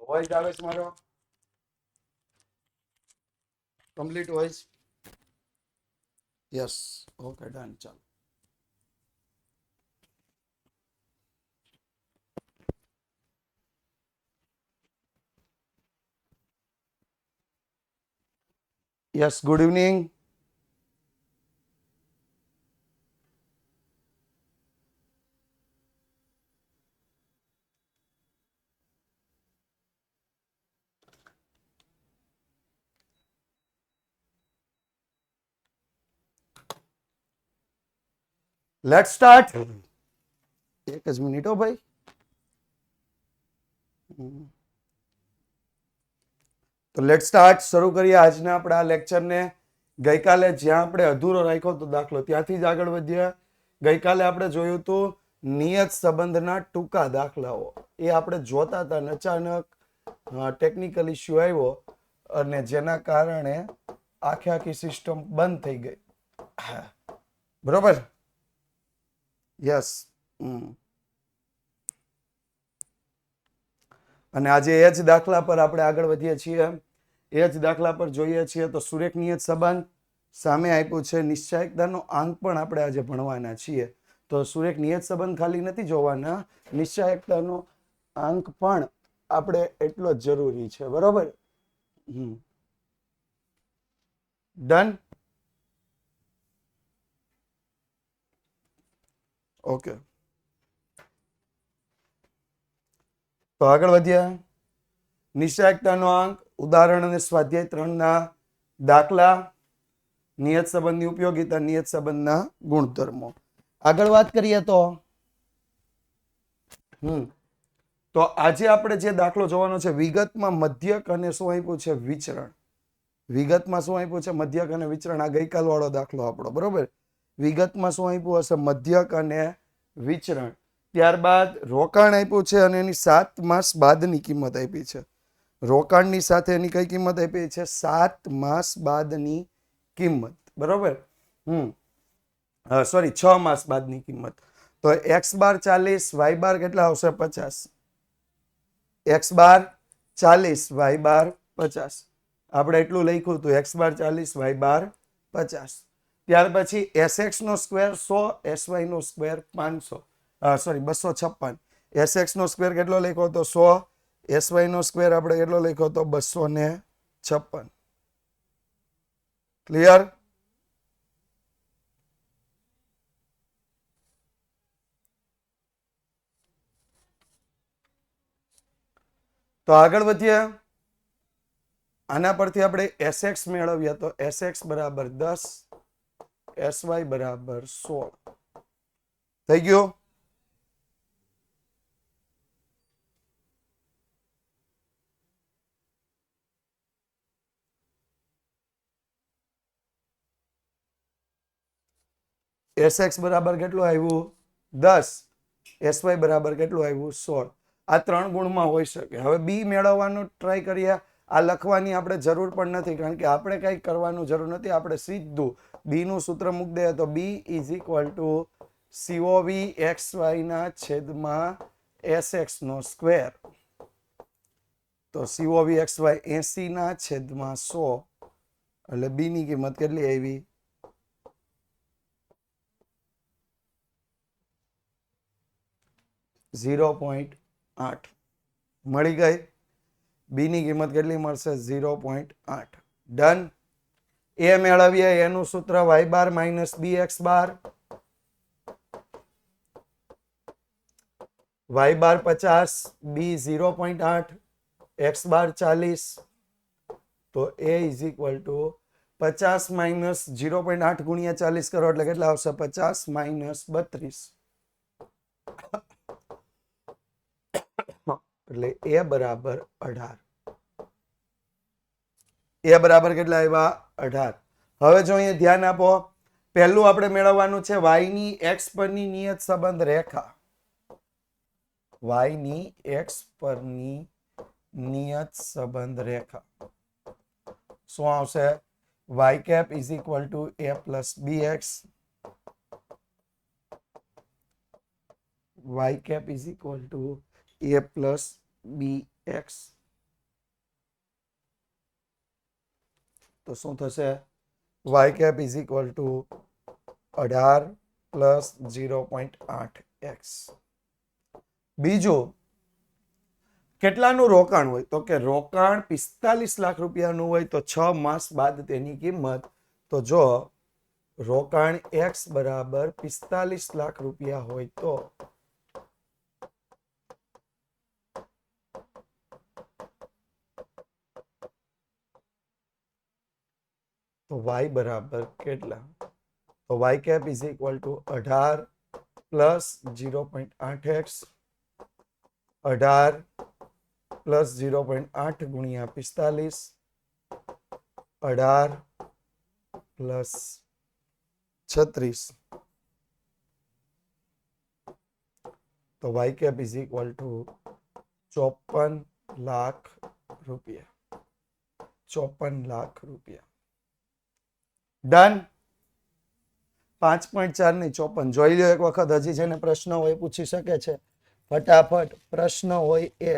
Voice આવે છે મારો? Complete voice? Yes. Okay, done. ચાલો. Yes, good evening. Let's start. એક જ મિનિટ હો ભાઈ. તો લેટ્સ સ્ટાર્ટ. શરૂ કરીએ આજના આપણા લેક્ચરને. ગઈકાલે જ્યાં આપણે અધૂરો રાખ્યો હતો દાખલો ત્યાંથી જ આગળ વધ્યા. ગઈકાલે આપણે જોયું હતું નિયત સંબંધના ટૂંકા દાખલાઓ. એ આપણે જોતા હતા અને અચાનક ટેકનિકલ ઇસ્યુ આવ્યો અને જેના કારણે આખી સિસ્ટમ બંધ થઈ ગઈ. બરોબર? યસ. અને આજે એ જ દાખલા પર આપણે આગળ વધીએ છીએ. એ જ દાખલા પર જોઈએ છીએ તો સુરેખ નિયત સંબંધ સામે આપ્યું છે. નિશ્ચાયકતાનો આંક પણ આપણે આજે ભણવાના છીએ. તો સુરેખ નિયત સંબંધ ખાલી નથી જોવાના, નિશ્ચાયકતાનો આંક પણ આપણે એટલો જ જરૂરી છે. બરોબર? ડન. ઓકે, તો આગળ વધ્યા. નિશ્ચાયકતાનો આંક, ઉદાહરણ અને સ્વાધ્યાય 3 ના દાખલા, નિયત સંબંધની ઉપયોગિતા, નિયત સંબંધના ગુણધર્મો. આગળ વાત કરીએ તો તો આજે આપણે જે દાખલો જોવાનો છે વિગતમાં મધ્યક અને શું આપ્યું છે? વિચરણ. વિગતમાં શું આપ્યું છે? મધ્યક અને વિચરણ. આ ગઈકાલ વાળો દાખલો આપણો. બરોબર? વિગતમાં શું આપ્યું હશે? મધ્યક અને વિચરણ. ત્યારબાદ રોકાણ આપ્યું છે અને એની 7 માસ બાદની કિંમત આપી છે. રોકાણની સાથે એની કઈ કિંમત આપી છે? 7 માસ બાદની કિંમત. બરોબર? સોરી, 6 માસ બાદની કિંમત. તો x બાર 40, y બાર કેટલા આવશે? 50. x બાર 40, y બાર 50. આપણે એટલું લખ્યું હતું, x બાર 40, y બાર 50. ત્યાર પછી sx નો સ્ક્વેર 100, sy નો સ્ક્વેર 500, સોરી 256. sx નો સ્ક્વેર કેટલો લખ્યો હતો? 100. sy નો સ્ક્વેર આપણે કેટલો લખ્યો હતો? 256. ક્લિયર? તો આગળ વધીએ. આના પરથી આપણે sx મેળવીએ તો sx બરાબર 10, sy બરાબર 16. થઈ ગયું? sx બરાબર કેટલું આવ્યું? 10. sy બરાબર કેટલું આવ્યું? 16. આ 3 ગુણમાં હોઈ શકે. હવે બી મેળવવાનું ટ્રાય કરીએ. આ લખવાની આપણે જરૂર પણ નથી, કારણ કે આપણે કંઈ કરવાનું જરૂર નથી. આપણે સીધું બી નું સૂત્ર મૂકી દઈએ તો B is equal to COV XY ના છેદમાં SX નો સ્ક્વેર. તો COV XY 80 ના છેદમાં 100. એટલે બી ની કિંમત કેટલી આવી? 0.8 મળી ગઈ. બી ની કિંમત કેટલી મળશે? 0.8. ડન. એ મેળવીએ. એનું સૂત્ર y બાર માઇનસ bx બાર. y બાર 50, b 0.8, x બાર 40. તો a is equal two 50 minus 0.8 ગુણ્યા 40 કરો એટલે કેટલા આવશે? 50 માઇનસ 32. એટલે એ બરાબર 18. એ બરાબર કેટલા આવ્યા? 18. હવે જો અહીંયા ધ્યાન આપો. પહેલું આપણે મેળવવાનું છે y ની x પરની નિયત સંબંધ રેખા. y ની x પરની નિયત સંબંધ રેખા શું આવશે? y cap is equal to a plus bx. y cap is equal to a plus bx. તો શું થશે? Y cap is equal to 18 plus 0.8x. બીજું, કેટલાનું રોકાણ હોય? તો કે રોકાણ 45 લાખ રૂપિયાનું હોય તો 6 માસ બાદ તેની કિંમત. તો જો રોકાણ x બરાબર 45 લાખ રૂપિયા હોય તો y બરાબર કેટલા? તો y cap is equal to 18 plus 0.8x. 18 plus 0.8 ગુણ્યા 45. 18 પ્લસ 36. તો y cap is equal to 54 lakh રૂપિયા. 54 લાખ રૂપિયા. ડન. 5.4 ની 54. જોઈ લો એક વખત. હજી જેને પ્રશ્ન હોય પૂછી શકે છે. ફટાફટ પ્રશ્ન હોય એ.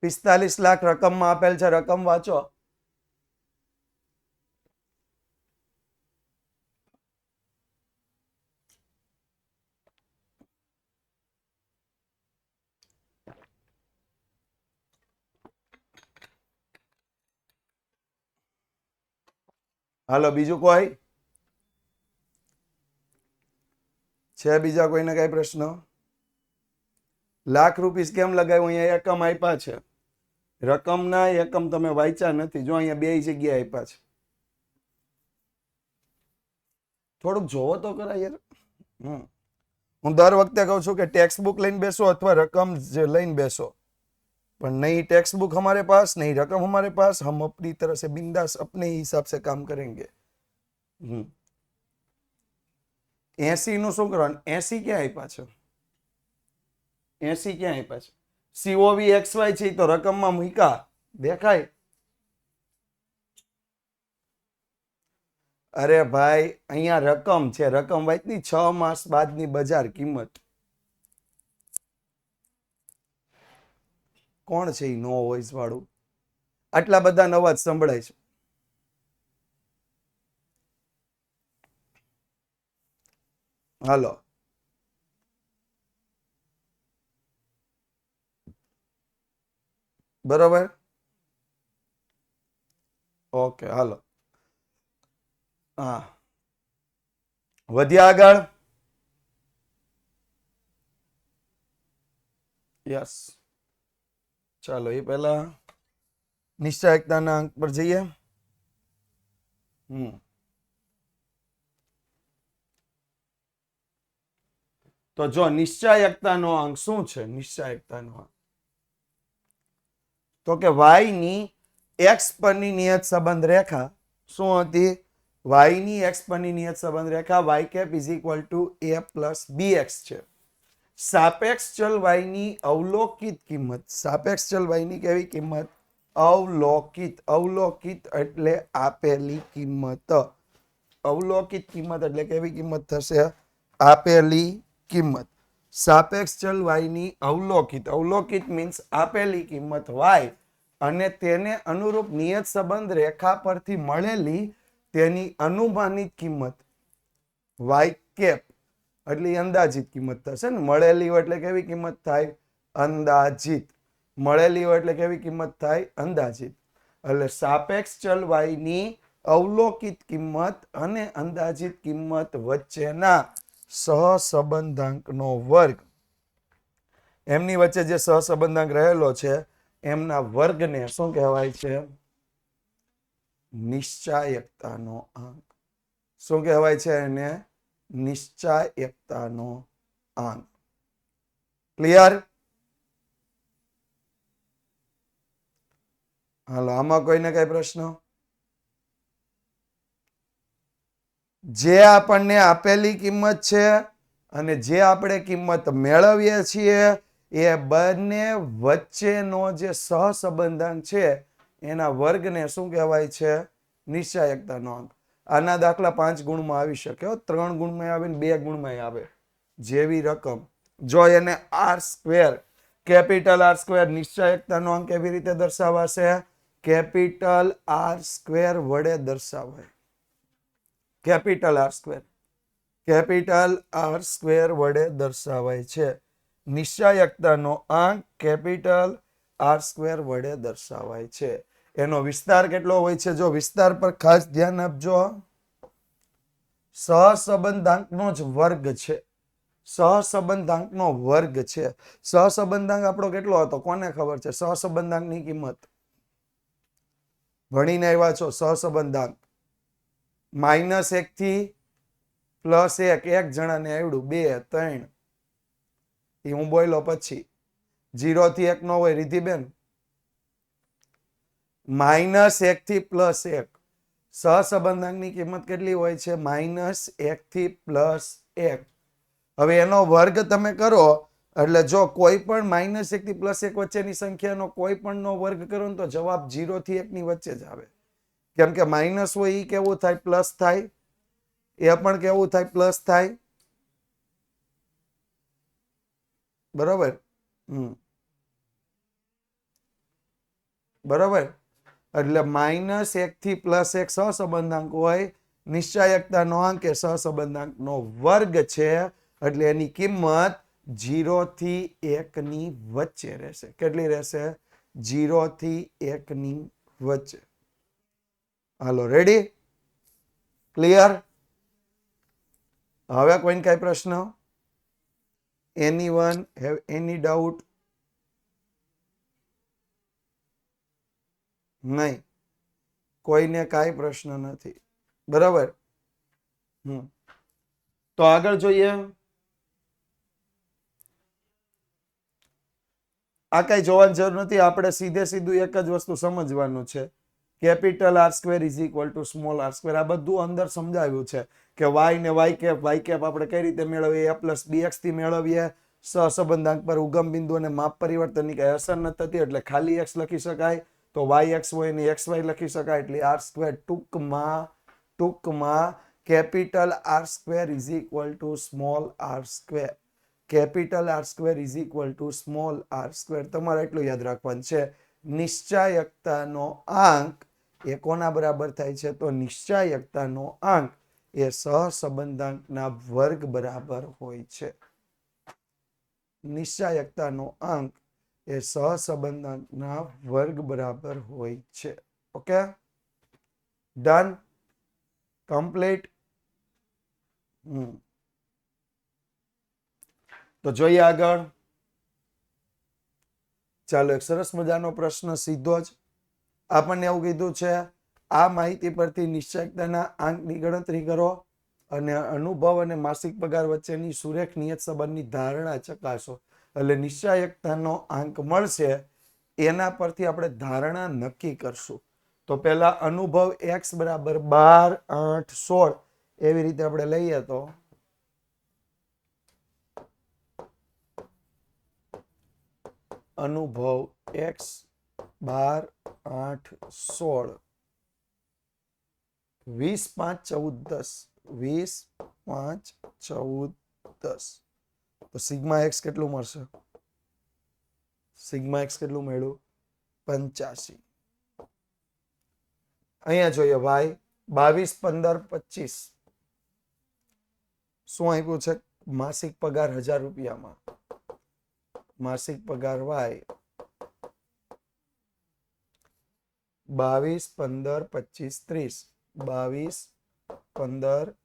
45 લાખ રકમમાં આપેલ છે. રકમ વાંચો. હાલો, બીજું કોઈ છે? બીજા કોઈને કઈ પ્રશ્ન? લાખ રૂપીસ કેમ લગાવ્યું? અહીંયા એકમ આપ્યા છે. રકમના એકમ તમે વાંચ્યા નથી. જો અહીંયા બે જગ્યાએ આપ્યા છે. થોડુંક જોવો તો ખરા યાર. હું દર વખતે કહું છું કે ટેક્સ્ટ બુક લઈને બેસો અથવા રકમ લઈને બેસો, पर नहीं टेक्स्ट बुक हमारे पास, नहीं रकम हमारे पास, हम अपनी तरह से बिंदास अपने हिसाब से काम करेंगे. 80 નું શું કરવાનું? 80 ક્યાં આપ્યા છે? 80 ક્યાં આપ્યા છે? COVXY છે તો રકમમાં મૂકા દેખાય? અરે ભાઈ અહીંયા રકમ છે. રકમ વાંચની 6 માસ બાદની બજાર કિંમત. કોણ છે એ નો વોઇસ વાળું? આટલા બધા અવાજ સંભળાય છે. હાલો, બરોબર? ઓકે, હાલો. હા, વધ્યા આગળ. યસ, ચાલો એ પહેલા નિશ્ચાયકતાના અંક પર જઈએ. તો જો નિશ્ચાયકતાનો અંક શું છે? નિશ્ચાયકતાનો અંક તો કે y ની x પરની નિયત સંબંધ રેખા શું હતી? y ની x પરની નિયત સંબંધ રેખા y cap is equal to a plus bx છે. સાપેક્ષ ચલ y ની અવલોકિત કિંમત. સાપેક્ષ ચલ y ની કેવી કિંમત? અવલોકિત. અવલોકિત એટલે આપેલી કિંમત. અવલોકિત કિંમત એટલે કેવી કિંમત થશે? આપેલી કિંમત. સાપેક્ષ ચલ y ની અવલોકિત. અવલોકિત મીન્સ આપેલી કિંમત y અને તેને અનુરૂપ નિયત સંબંધ રેખા પરથી મળેલી તેની અનુમાનિત કિંમત y કેપ એટલે અંદાજિત કિંમત થશે ને. મળેલી હોય એટલે કેવી કિંમત થાય? અંદાજિત. મળેલી હોય એટલે કેવી કિંમત થાય? અંદાજિત. એટલે સાપેક્ષ ચલ y ની અવલોકિત કિંમત અને અંદાજિત કિંમત વચ્ચેના સહસંબંધાંકનો વર્ગ. એમની વચ્ચે જે સહસંબંધાંક રહેલો છે એમના વર્ગને શું કહેવાય છે? નિશ્ચાયકતાનો અંક. શું કહેવાય છે એને? નિશ્ચાયકતાનો અંક. ક્લિયર? હાલો, આમાં કોઈને કઈ પ્રશ્ન? જે આપણને આપેલી કિંમત છે અને જે આપણે કિંમત મેળવીએ છીએ એ બંને વચ્ચેનો જે સહસંબંધાંક છે એના વર્ગને શું કહેવાય છે? નિશ્ચાયકતાનો અંક. આના દાખલા 5 ગુણમાં આવી શકે, 3 ગુણમાં આવે ને 2 ગુણમાં આવે. જેવી રકમ. જો એને R square, capital R square નિશ્ચયકતાનો અંક કેવી રીતે દર્શાવાશે? કેપિટલ આર સ્ક્વેર વડે દર્શાવાય. Capital R square, capital R square વડે દર્શાવાય છે. નિશ્ચયકતાનો અંક કેપિટલ આર સ્ક્વેર વડે દર્શાવાય છે. એનો વિસ્તાર કેટલો હોય છે? જો વિસ્તાર પર ખાસ ધ્યાન આપજો. સહસંબંધાંકનો જ વર્ગ છે. સહસંબંધાંકનો વર્ગ છે. સહસંબંધાંક આપણો કેટલો હતો? કોને ખબર છે સહસંબંધાંકની કિંમત? ભણીને આવ્યા છો સહસંબંધાંક. -1 થી +1, એક જણાને આવડ્યું 2 3 એ હું બોલ્યો પછી. 0 થી 1 નો હોય રિધિબેન. -1 થી +1 સહસંબંધાંકની કિંમત કેટલી હોય છે? -1 થી +1. હવે એનો વર્ગ તમે કરો એટલે જો કોઈ પણ -1 થી +1 વચ્ચેની સંખ્યાનો કોઈ પણ નો વર્ગ કરો ને તો જવાબ 0 થી 1 ની વચ્ચે જ આવે. કેમ કે માઇનસ હોય એ કેવું થાય? પ્લસ થાય. એ પણ કેવું થાય? પ્લસ થાય. બરોબર. બરોબર. એટલે -1 થી +1 સહસંબંધાંક હોય. નિશ્ચયકતાનો અંક એ સહસંબંધાંકનો વર્ગ છે. એટલે એની કિંમત 0 થી 1 ની વચ્ચે રહેશે. કેટલી રહેશે? 0 થી 1 ની વચ્ચે. હાલો, રેડી? ક્લિયર? હવે કોઈને કઈ પ્રશ્ન? Anyone have any doubt? નહીં, કોઈને કાંઈ પ્રશ્ન નથી. બરાબર. તો આગળ જોઈએ. આ કઈ જોવાની જરૂર નથી. આપણે સીધે સીધું એક જ વસ્તુ સમજવાનું છે. Capital R square is equal to small R square. આ બધું અંદર સમજાવ્યું છે કે વાય ને વાય કેપ આપણે કઈ રીતે મેળવીએ? a+bx થી મેળવીએ. સહસંબંધાંક પર ઉગમ બિંદુ અને માપ પરિવર્તનની કઈ અસર નથી થતી એટલે ખાલી x લખી શકાય. તો yx હોય ને xy લખી શકાય. એટલે આર સ્ક્વેર ટૂંકમાં capital R square is equal to small R square. Capital R square is equal to small R square. તમારે એટલું યાદ રાખવાનું છે. નિશ્ચયકતાનો આંક એ કોના બરાબર થાય છે? તો નિશ્ચયકતાનો આંક એ સહસંબંધાંકના વર્ગ બરાબર હોય છે. નિશ્ચયકતાનો અંક એ સહસંબંધાંકના વર્ગ બરાબર હોય છે. Okay, done, complete. તો જોઈએ આગળ. ચાલો, એક સરસ મજાનો પ્રશ્ન સીધો જ. આપણને એવું કીધું છે આ માહિતી પરથી નિશ્ચયકતાના આંકની ગણતરી કરો અને અનુભવ અને માસિક પગાર વચ્ચેની સુરેખ નિયત સંબંધની ધારણા ચકાસો. એટલે નિશ્ચયકતાનો આંક મળશે એના પરથી આપણે ધારણા નક્કી કરશું. તો પહેલા અનુભવ x બરાબર 12, 8, 16 એવી રીતે આપણે લઈએ તો અનુભવ x 12, 8, 16 20, 5, 14, 10 20, 5, 14, 10 તો સિગ્મા x કેટલું મળશે? સિગ્મા x કેટલું મળ્યું? 85. અહીંયા જોઈએ y 22, 15, 25 શું આપ્યું છે? માસિક પગાર 1000 રૂપિયામાં. માસિક પગાર y 22, 15, 25, 30. 22, 15,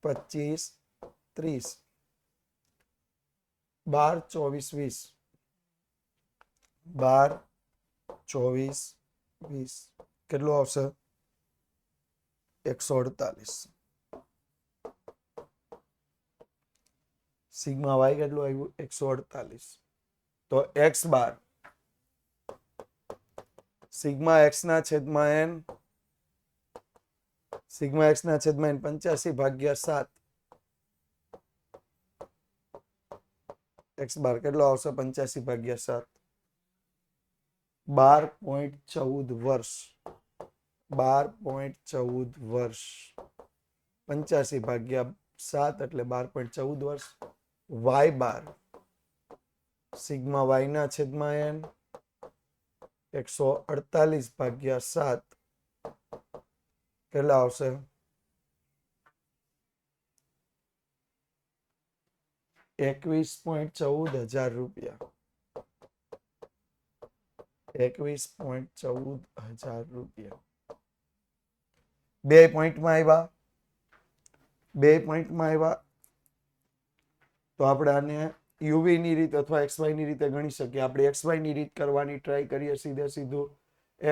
25, 30. 12, 24, 20. 12, 24, 20 કેટલું આવશે? 148. સિગ્મા y કેટલું આવ્યું? 148. તો x બાર સિગ્મા x ના છેદમાં n, સિગ્મા x ના છેદમાં n 85/7. x બાર કેટલો આવશે? 85/7. 12.14 વર્ષ. 12.14 વર્ષ. 85/7 એટલે 12.14 વર્ષ. વાય બાર સિગ્મા વાય ના છેદમાં એન 148 ભાગ્યા 7 કેટલા આવશે? 21.14 હજાર રૂપિયા. 21.14 હજાર રૂપિયા. 2 પોઈન્ટમાં આવ્યા. 2 પોઈન્ટમાં આવ્યા તો આપણે આને યુવી ની રીત અથવા XY ની રીતે ગણી શકીએ. આપણે XY ની રીત કરવાની ટ્રાય કરીએ. સીધું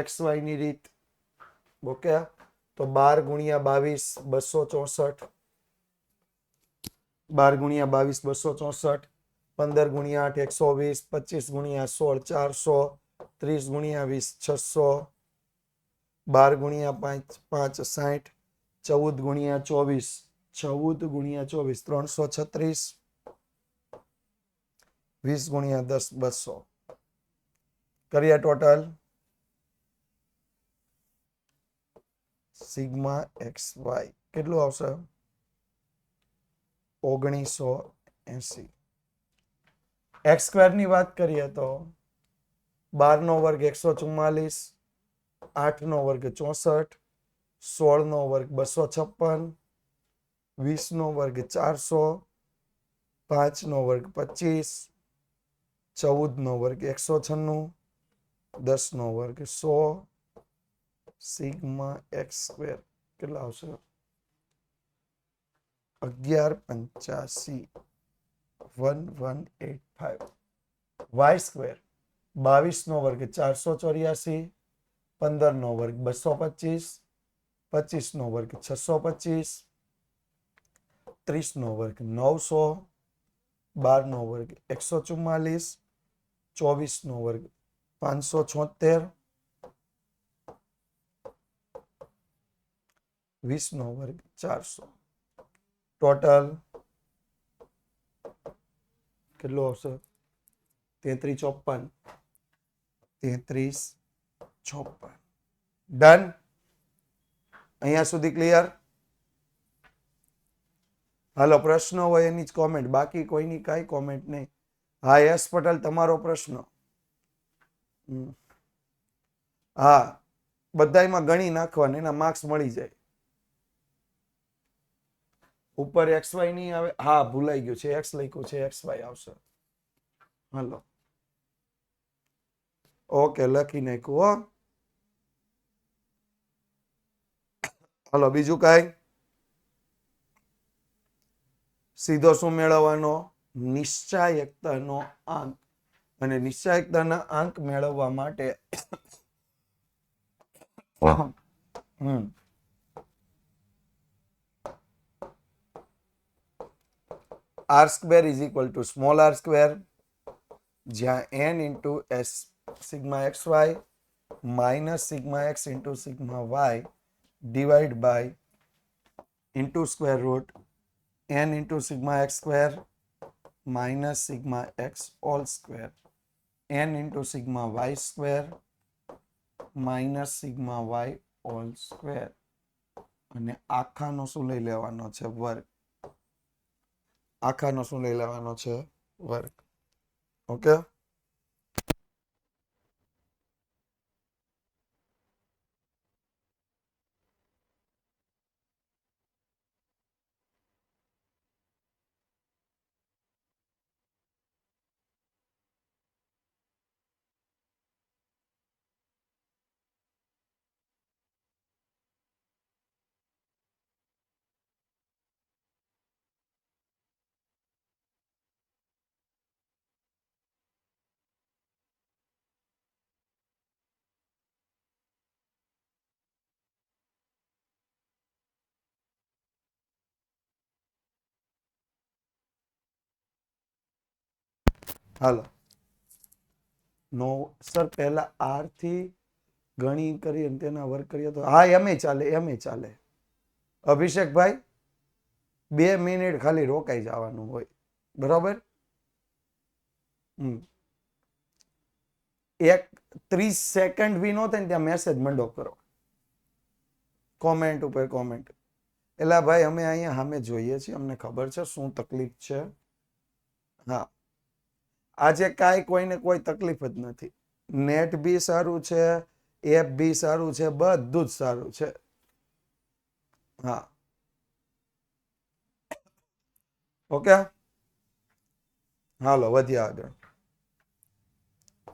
XY ની રીત. ઓકે, તો 12 ગુણ્યા 22 264. 12 ગુણ્યા 22 264. 15 ગુણ્યા 8 120. 25 ગુણ્યા 16 400. 30 ગુણ્યા 20 600. 12 ગુણ્યા 5 5 60. 14 ગુણ્યા 24 14 ગુણ્યા 24 336. 20 ગુણ્યા 10 200. કર્યા ટોટલ સિગ્મા XY કેટલું આવશે? 1980. એક્સ સ્ક્વેર ની વાત કરીએ તો 12 નો વર્ગ 144, 8 નો વર્ગ 64, 16 નો વર્ગ 256, 20 નો વર્ગ 400, 5 નો વર્ગ 25, 14 નો વર્ગ 196, 10 નો વર્ગ 100. સિગ્મા એક્સ સ્ક્વેર કેટલા આવશે? 1185 1185. વાય સ્ક્વેર 22 નો વર્ગ 484, 15 નો વર્ગ 225, 25 નો વર્ગ 625, 30 નો વર્ગ 900, 12 નો વર્ગ 144, 24 નો વર્ગ 576, 20 નો વર્ગ 400. ટોટલ કેટલો આવશે? 3354. 3354. ડન. અહીંયા સુધી ક્લિયર? હાલો, પ્રશ્ન હોય એની જ કોમેન્ટ, બાકી કોઈની કાંઈ કોમેન્ટ નહીં. હા યશ પટેલ, તમારો પ્રશ્ન. હા, બધાયમાં ગણી નાખવાના, એના માર્ક્સ મળી જાય. ઉપર XY નહીં આવે? હા, ભૂલાઈ ગયું છે, X લખ્યું છે, XY આવશે. હાલો, ઓકે, લખી નાખ્યું. હો, હાલો, બીજું કાંઈ? સીધો શું મેળવવાનો? નિશ્ચાયકતાનો આંક. અને નિશ્ચાયકતાના આંક મેળવવા માટે R square is equal to small r square, જ્યાં n into s sigma xy minus sigma x into sigma y divide by into square root n into sigma x square minus sigma x all square n into sigma y square minus sigma y all square. અને આખાનો શું લઈ લેવાનો છે? વર્ગ. આખાનો શું લઈ લેવાનો છે? વર્ગ. ઓકે, હાલો. નો સર, પહેલા આર થી ગણી કરી અને તેના વર્ગ કરીએ તો હા, એમે ચાલે, એમે ચાલે. અભિષેકભાઈ, 2 મિનિટ ખાલી રોકાઈ જવાનું હોય, બરાબર? 30 સેકન્ડ બી નો થાય ને ત્યાં મેસેજ મંડો કરો, કોમેન્ટ ઉપર કોમેન્ટ. એલા ભાઈ, અમે અહીંયા સામે જોઈએ છીએ, અમને ખબર છે શું તકલીફ છે. હા, આજે કાંઈ કોઈને કોઈ તકલીફ જ નથી. નેટ બી સારું છે, એપ બી સારું છે, બધું જ સારું છે. હા, ઓકે, હાલો વધીએ આગળ.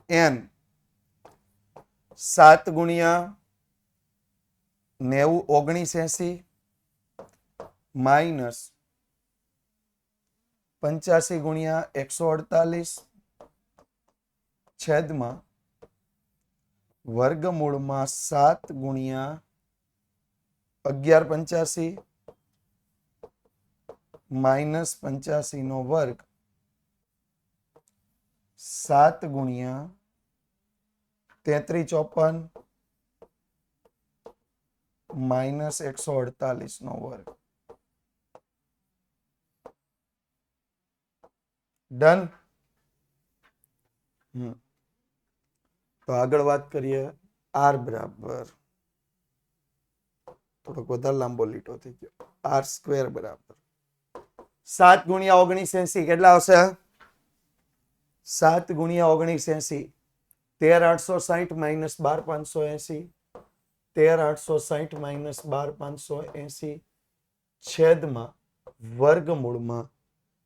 n 7 ગુણ્યા 90 1980 માઇનસ 85 ગુણ્યા 148 છેદમાં વર્ગમૂળમાં 7 ગુણ્યા 1185 માઇનસ 85 નો વર્ગ 7 ગુણ્યા 3354 માઇનસ 148 નો વર્ગ. ડન. તો આગળ વાત કરીએ. આર બરાબર થોડોક વધારે લાંબો લીટો થઈ ગયો. આર સ્ક્વેર બરાબર 7 ગુણ્યા 1980 કેટલા આવશે? 7 ગુણ્યા 1980 13860 માઇનસ 12580 13860 માઇનસ 12580 છેદમાં વર્ગમૂળમાં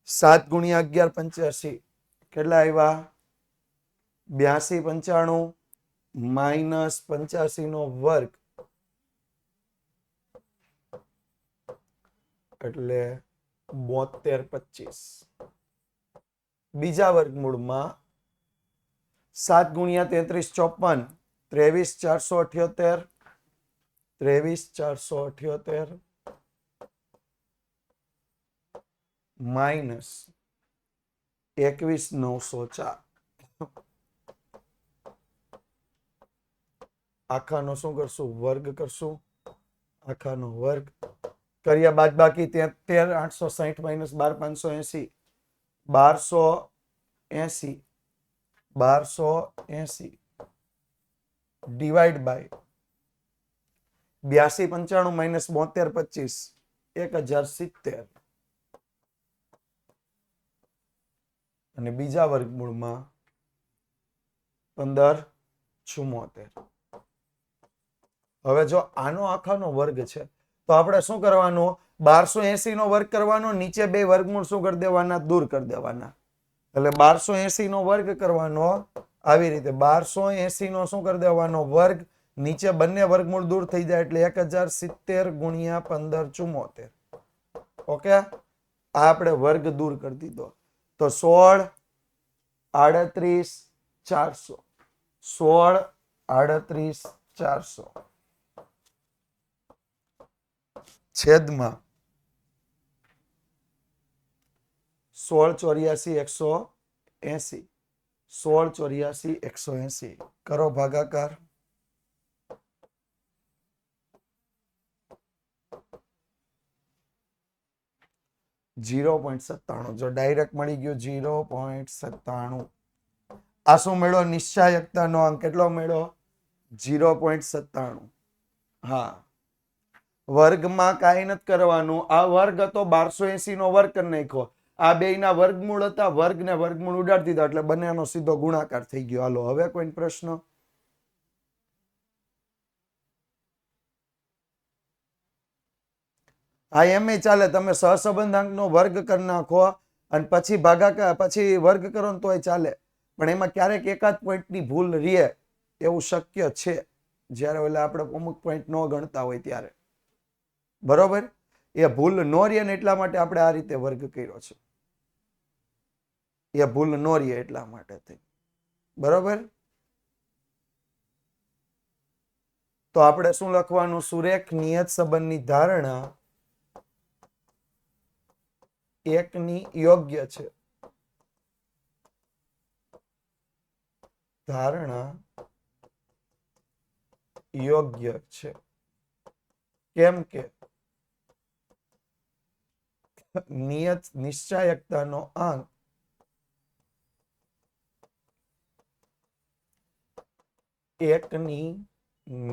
7 ગુણ્યા 1185 કેટલા આવ્યા? 8295 માઇનસ 85 નો વર્ગ એટલે 7225. બીજા વર્ગમૂળમાં 7 ગુણ્યા 3354 23478 23478 માઇનસ 21904 આખાનો શું કરશું? વર્ગ કરશું. આખાનો વર્ગ કર્યા બાદ બાકી 13860 માઇનસ 12580 1280 ડિવાઈડ બાય 8295 માઇનસ 7225 1070 અને બીજા વર્ગમૂળમાં 1574. હવે જો આનો આખાનો વર્ગ છે તો આપણે શું કરવાનું? 1280 નો વર્ગ કરવાનો, નીચે બે વર્ગમૂળ શું કરી દેવાના? દૂર કરી દેવાના. એટલે 1280 નો વર્ગ કરવાનો આવી રીતે. 1280 નો શું કરી દેવાનો? વર્ગ. નીચે બંને વર્ગમૂળ દૂર થઈ જાય એટલે 1070 ગુણ્યા 1574. ઓકે, આ આપણે વર્ગ દૂર કરી દીધો. તો 16 38 400 16 38 400 છેદમાં 16 84 180 16 84 180 કરો ભાગાકાર. .97. જો ડાયરેક્ટ મળી ગયું 0.97. આ શું મેળો? નિશ્ચાયકતાનો અંક કેટલો મેળો? 0.97. હા, વર્ગમાં કાંઈ નથી કરવાનું. આ વર્ગ હતો 1280 નો વર્ગ કરી નાખ્યો. આ બેયના વર્ગમૂળ હતા, વર્ગ ને વર્ગમૂળ ઉડાડી દીધા એટલે બંનેનો સીધો ગુણાકાર થઈ ગયો. હાલો હવે કોઈ પ્રશ્ન? હા, એમ ચાલે. તમે સહસંબંધાંકનો વર્ગ કરી નાખો અને પછી ભાગાકાર પછી વર્ગ કરો ને તોય ચાલે. પણ એમાં ક્યારેક એકાદ પોઈન્ટની ભૂલ રહે એવું શક્ય છે, જ્યારે એટલે આપણે અમુક પોઈન્ટ ન ગણતા હોય ત્યારે. બરોબર? એ ભૂલ ન રહે ને એટલા માટે આપણે આ રીતે વર્ગ કર્યો છે. એ ભૂલ ન રહે એટલા માટે થઈ. બરોબર? તો આપણે શું લખવાનું? સુરેખ નિયત સંબંધની ધારણા એકની યોગ્ય છે. ધારણા યોગ્ય છે. કેમ કે નિયત નિશ્ચાયકતાનો અંક એકની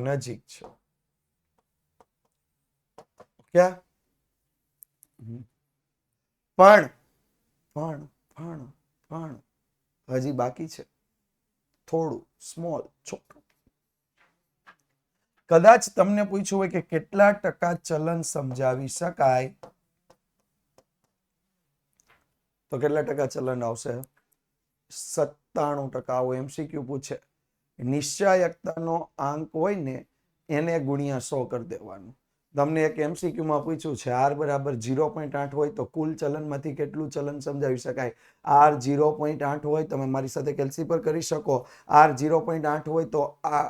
નજીક છે. ક્યાં? પણ પણ હજી બાકી છે, થોડું સ્મોલ છોટું. કદાચ તમને પૂછ્યું હોય કે કેટલા ટકા ચલન સમજાવી શકાય, તો કેટલા ટકા ચલન આવશે? 97% આવો MCQ પૂછે. નિશ્ચયકતાનો આંક હોય ને એને ગુણ્યા 100 કરી દેવાનું. તમને એક MCQ માં પૂછ્યું છે R બરાબર 0.8 હોય તો કુલ ચલનમાંથી કેટલું ચલન સમજાવી શકાય? R 0.8 હોય, તમે મારી સાથે કેલ્સી પર કરી શકો. R 0.8 હોય તો આ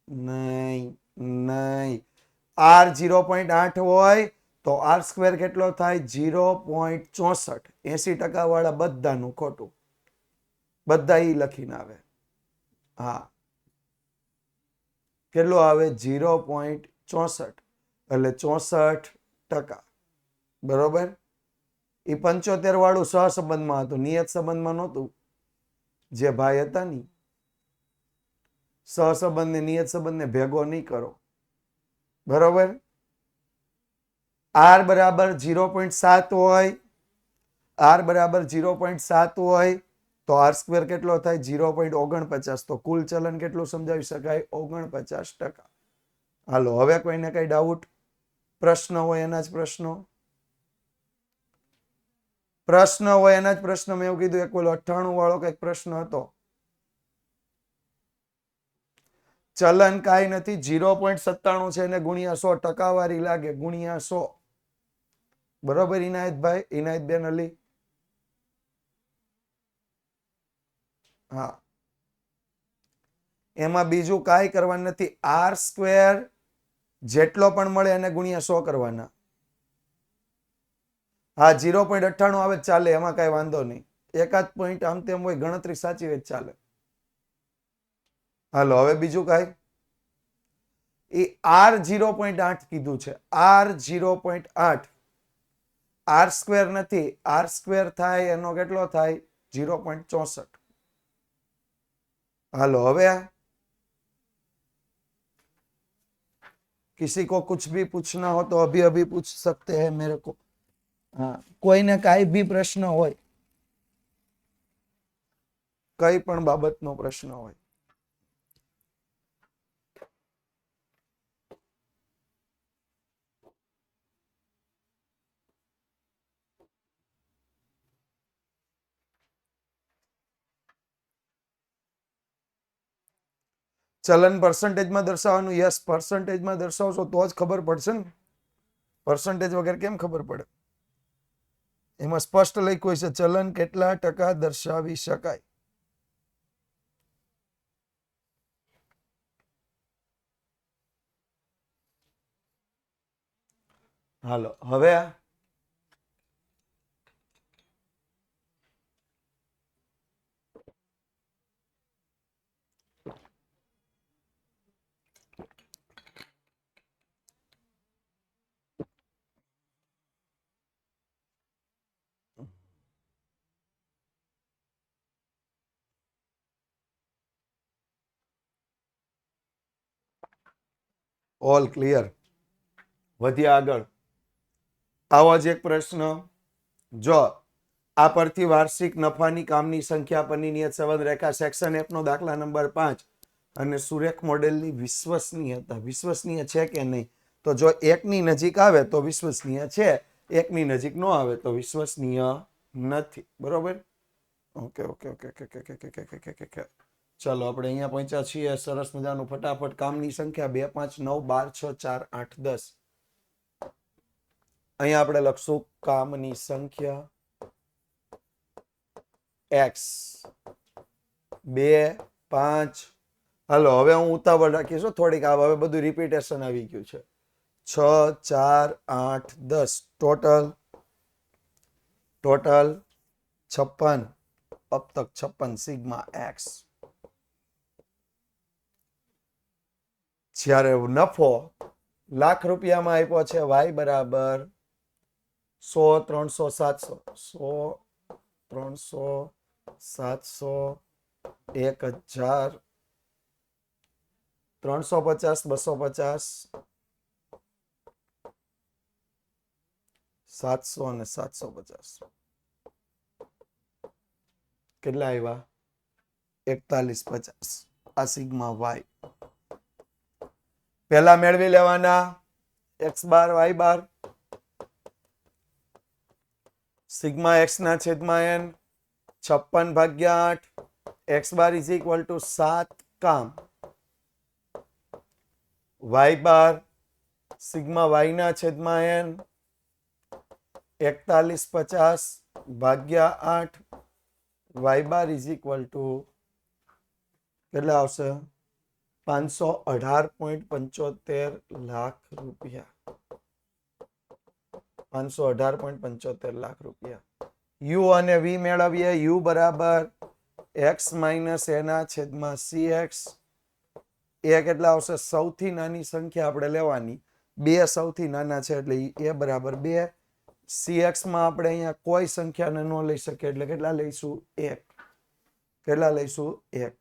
નહીં. R 0.8 હોય તો R સ્ક્વેર કેટલો થાય? 0.64. 80% વાળા બધાનું ખોટું, બધા ઈ લખીને આવે. હા, કેટલો આવે? 0.64 એટલે 64%. બરોબર. એ 75 વાળું સહસંબંધમાં હતું, નિયત સંબંધમાં નહોતું. જે ભાઈ હતા ની, સહસંબંધ ને નિયત સંબંધને ભેગો નહીં કરો. બરોબર. R બરાબર 0.7 હોય, R બરાબર 0.7 હોય તો R સ્ક્વેર કેટલો થાય? 0.49. તો કુલ ચલન કેટલું સમજાવી શકાય? 49%. હાલો, હવે કોઈને કઈ ડાઉટ? પ્રશ્ન હોય એના જ પ્રશ્નો, હોય એના જ પ્રશ્ન. મેં એવું કીધું એક ઓલો 98 વાળો કઈક પ્રશ્ન હતો. ચલન કાંઈ નથી, 0.97 છે એને ગુણ્યા 100, ટકાવારી લાગે, ગુણ્યા 100. બરોબર ઇનાયતભાઈ, ઇનાયત બેન અલી? હા, એમાં બીજું કાંઈ કરવાનું નથી. R સ્ક્વેર જેટલો પણ મળે એને ગુણ્યા 100 કરવાના. હા, 0.98 આવે ચાલે, એમાં કઈ વાંધો નહીં. એકાદ પોઈન્ટ આમ તેમ હોય, ગણતરી સાચી હોય ચાલે. હાલો, હવે બીજું કાંઈ? એ R 0.8 કીધું છે. R 0.8. R સ્ક્વેર નથી, R સ્ક્વેર થાય એનો કેટલો થાય? 0.64. હાલો, હવે किसी को कुछ भी पूछना हो तो अभी अभी पूछ सकते हैं मेरे को. हाँ, કોઈને કાંઈ બી પ્રશ્ન હોય, કઈ પણ બાબતનો પ્રશ્ન હોય. ચલન પર્સન્ટેજમાં દર્શાવવાનું? યસ, પર્સન્ટેજમાં દર્શાવશો તો જ ખબર પડશે ને. પર્સન્ટેજ વગર કેમ ખબર પડે? એમાં સ્પષ્ટ લખ્યું છે ચલન કેટલા ટકા દર્શાવી શકાય. હાલો, હવે ઓલ ક્લિયર. વધ્યા આગળ. આવો જ એક પ્રશ્ન. જો આ પરથી વાર્ષિક નફાની કામની સંખ્યા પરની નિયત સંબંધ રેખા સેક્શન F નો દાખલા નંબર 5 અને સુરેખ મોડેલની વિશ્વસનીય છે કે નહીં? તો જો એકની નજીક આવે તો વિશ્વસનીય છે, એકની નજીક ન આવે તો વિશ્વસનીય નથી. બરોબર. Okay okay okay okay okay. ચલો આપણે અહીંયા પહોંચ્યા છીએ. સરસ મજાનું ફટાફટ. કામની સંખ્યા 2 5 9 12 6 4 8 10. અહીંયા આપણે લખશું કામની સંખ્યા x 2 5. હાલો, હવે હું ઉતાવળ રાખીશ થોડીક. હવે બધું રિપીટેશન આવી ગયું છે. 6 4 8 10 ટોટલ 56. अब तक 56 सिग्मा x. જ્યારે નફો લાખ રૂપિયામાં આપ્યો છે y બરાબર 100 300 700 100 300 700 1000 350 250 700 અને 750. કેટલા આવ્યા 4150 આ સિગ્મા વાય પહેલા મેળવી લેવાના x બાર y બાર સિગ્મા x ના છેદમાં n 56/8 x bar is equal two 7 કામ y બાર સિગ્મા y ના છેદમાં n 4150/8 y bar is equal two કેટલા આવશે 518.75 લાખ રૂપિયા 518.75 લાખ રૂપિયા u અને v મેળવીએ u બરાબર x માઇનસ a ના છેદમાં cx એ કેટલા આવશે સૌથી નાની સંખ્યા આપણે લેવાની બે સૌથી નાના છે એટલે a બરાબર 2 cx માં આપણે અહીંયા કોઈ સંખ્યાને ન લઈ શકીએ એટલે કેટલા લઈશું 1 કેટલા લઈશું 1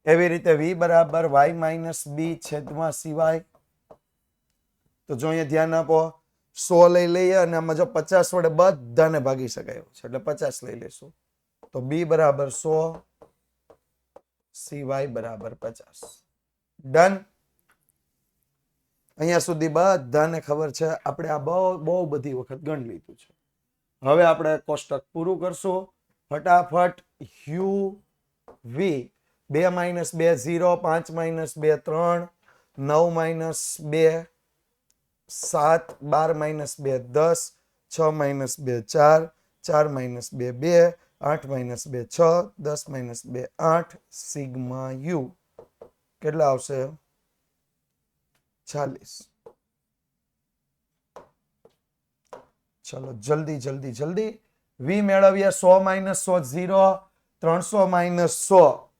એવી રીતે v બરાબર y માઇનસ b છેદમાં cy તો જો અહીંયા ધ્યાન આપો 100 લઈ લઈએ અને આમાં જો 50 વડે બધાને ભાગી શકાય છે એટલે 50 લઈ લેશું તો b બરાબર 100 cy બરાબર 50 ડન અહીંયા સુધી બધાને ખબર છે આપણે આ બહુ બધી વખત ગણ લીધું છે હવે આપણે કોષ્ટક પૂરું કરશું ફટાફટ u v 2 minus 2 0 5 minus 2 3 9 minus 2 7 12 minus 2 10 6 minus 2 4 4 minus 2 2 8 minus 2 6 10 minus 2 8 sigma u કેટલા આવશે 40 ચલો જલ્દી જલ્દી જલ્દી v મેળવીએ 100 માઇનસ 100 0 300 માઇનસ 100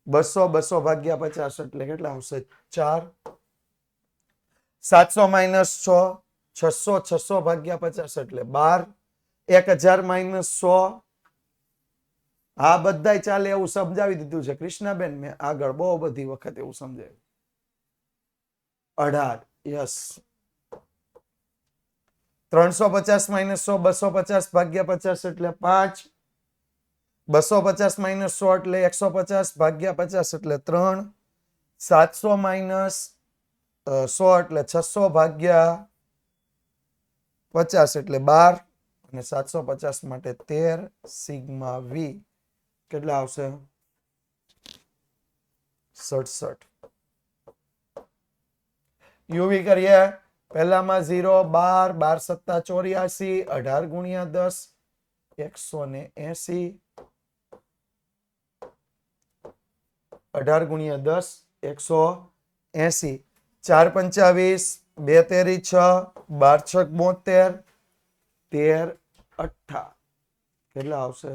200 200 ભાગ્યા 50 એટલે કેટલા આવશે 4 700 માઇનસ 6 600 600 ભાગ્યા 50 એટલે 12 1000 માઇનસ 100 આ બધાય ચાલે એવું સમજાવી દીધું છે કૃષ્ણાબેન મેં આગળ બહુ બધી વખત એવું સમજાવ્યું 18 યસ 350 માઇનસ 100 250 ભાગ્યા 50 એટલે 5 250 માઇનસ 100 એટલે 150 ભાગ્યા 50 એટલે 3 700 માઇનસ 100 એટલે 600 ભાગ્યા 50 એટલે 12 અને 750 માટે 13 સિગ્મા v કેટલા આવશે 67 uv કરીએ પહેલામાં 0 12 12 સત્તા 84 18 ગુણ્યા 10 180 18 ગુણ્યા 10 180 4 25 2 તેરી 6 12 6 72 13 18 કેટલા આવશે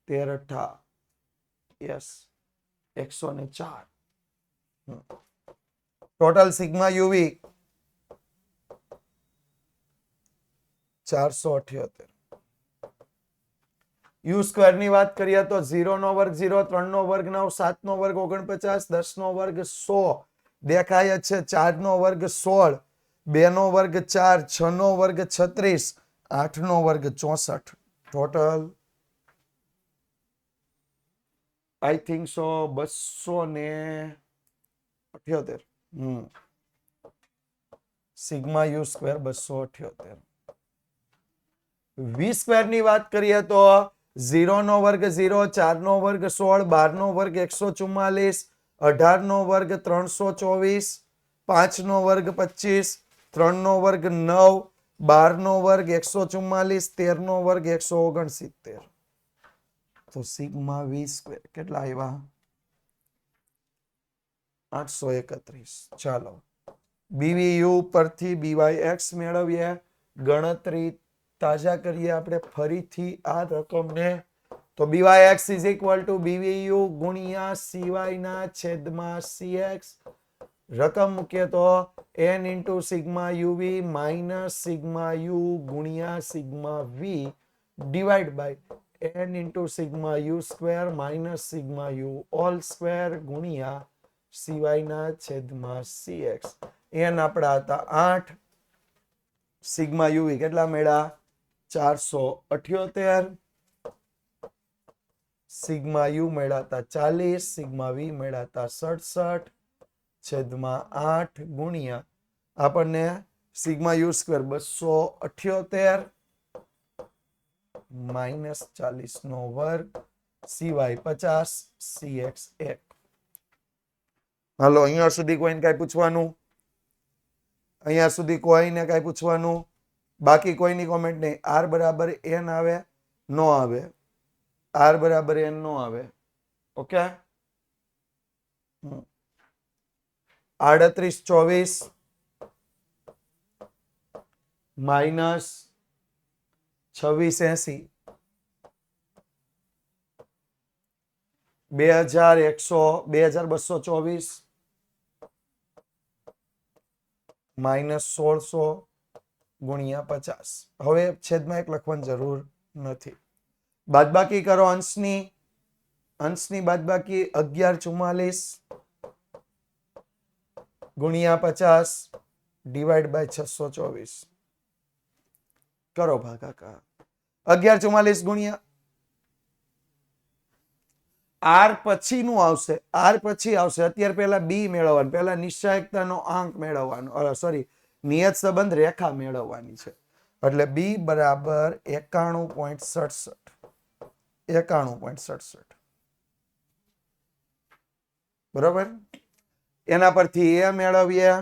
13 18 yes 104 total sigma UV 478 u square ની વાત કરીએ તો 0 નો વર્ગ 0 3 નો વર્ગ 9 7 નો વર્ગ 49 10 નો વર્ગ 100 દેખાય છે 4 નો વર્ગ 16 2 નો વર્ગ 4 6 નો વર્ગ 36 8 નો વર્ગ 64 total I think so 278 sigma U square 278 V square ની વાત કરીએ તો 0 નો વર્ગ 0 4 નો વર્ગ 16 12 નો વર્ગ 144 18 નો વર્ગ 324 5 નો વર્ગ 25 3 નો વર્ગ 9 12 નો વર્ગ 144 13 નો વર્ગ 169 તો સિગ્મા વી સ્ક્વેર કેટલા આવ્યા 831 ચાલો બીવીયુ પરથી BYX મેળવીએ ગણતરી તાજા કરીએ આપણે ફરીથી આ રકમને તો BYX is equal to BVU ગુણ્યા CY ના છેદમાં CX રકમ મૂકીએ તો n into sigma UV minus sigma U ગુણ્યા sigma V divide by n into sigma U square minus sigma U all square ગુણ્યા CY ના છેદમાં CX n આપણા હતા 8 સિગ્મા UV કેટલા મળ્યા 478 સિગ્મા યુ મળ્યા 40 સિગ્મા વી મળ્યા 67 છેદમાં 8 ગુણ્યા આપણને સિગ્મા યુ સ્ક્વેર 278 માઇનસ 40 નો વર્ગ સિવાય 50 cx 1. હાલો અહીંયા સુધી કોઈને કઈ પૂછવાનું? અહીંયા સુધી કોઈને કઈ પૂછવાનું? બાકી કોઈની કોમેન્ટ નહીં. r બરાબર n આવે નો આવે? r બરાબર n નો આવે. ઓકે 3824 માઇનસ 2680 2224 માઇનસ 1600 ગુણ્યા 50. હવે છેદમાં એક લખવાની જરૂર નથી. બાદબાકી કરો અંશની બાદબાકી 1144 ગુણ્યા 50 ડિવાઈડ બાય 624 કરો ભાગાકાર. 1144 ગુણ્યા આર પછીનું આવશે. આર પછી આવશે. અત્યારે પહેલા બી મેળવવાનું, પહેલા નિશ્ચાયકતાનો આંક મેળવવાનો, સોરી નિયત સંબંધ રેખા મેળવવાની છે. એટલે બી બરાબર 91.67 બરોબર. એના પરથી એ મેળવીએ